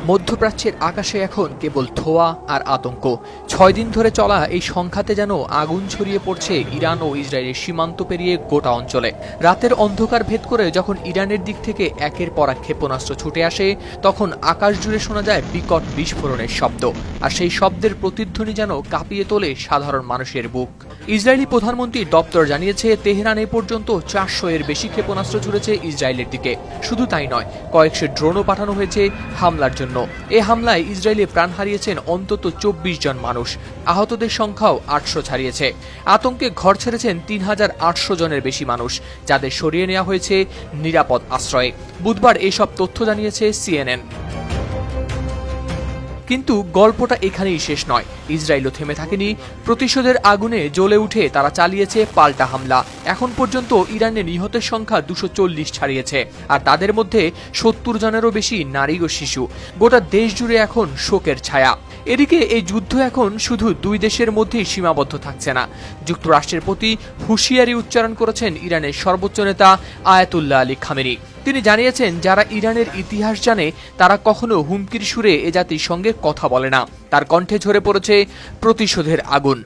মধ্যপ্রাচ্যের আকাশে এখন কেবল ধোঁয়া আর আতঙ্ক। ৬ দিন ধরে চলা এই সংঘাতে যেন আগুন ছড়িয়ে পড়ছে ইরান ও ইসরায়েলের সীমান্ত পেরিয়ে গোটা অঞ্চলে। রাতের অন্ধকার ভেদ করে যখন ইরানের দিক থেকে একের পর এক ক্ষেপণাস্ত্র ছুটে আসে, তখন আকাশ জুড়ে শোনা যায় বিকট বিস্ফোরণের শব্দ, আর সেই শব্দের প্রতিধ্বনি যেন কাঁপিয়ে তোলে সাধারণ মানুষের বুক। ইসরায়েলি প্রধানমন্ত্রীর দপ্তর জানিয়েছে, তেহরান এ পর্যন্ত ৪০০ এর বেশি ক্ষেপণাস্ত্র ছুড়েছে ইসরায়েলের দিকে। শুধু তাই নয়, কয়েকশো ড্রোনও পাঠানো হয়েছে হামলার জন্য। এ হামলায় ইসরায়েলে প্রাণ হারিয়েছেন অন্তত ২৪ জন মানুষ, আহতদের সংখ্যাও ৮০০ ছাড়িয়েছে। আতঙ্কে ঘর ছেড়েছেন ৩,৮০০ জনের বেশি মানুষ, যাদের সরিয়ে নেওয়া হয়েছে নিরাপদ আশ্রয়ে। বুধবার এসব তথ্য জানিয়েছে CNN। কিন্তু গল্পটা এখানেই শেষ নয়। ইসরায়েলও থেমে থাকেনি। প্রতিশোধের আগুনে জ্বলে উঠে তারা চালিয়েছে পাল্টা হামলা। এখন পর্যন্ত ইরানে নিহতের সংখ্যা ২৪০ ছাড়িয়েছে, আর তাদের মধ্যে ৭০ জনেরও বেশি নারী ও শিশু। গোটা দেশ জুড়ে এখন শোকের ছায়া। এদিকে এই যুদ্ধ এখন শুধু দুই দেশের মধ্যেই সীমাবদ্ধ থাকছে না। যুক্তরাষ্ট্রের প্রতি হুঁশিয়ারি উচ্চারণ করেছেন ইরানের সর্বোচ্চ নেতা আয়াতুল্লাহ আলী খামেনি। তিনি জানিয়েছেন, যারা ইরানের ইতিহাস জানে তারা কখনো হুমকির সুরে এ জাতির সঙ্গে কথা বলে না। তার কণ্ঠে ঝরে পড়েছে প্রতিশোধের আগুন।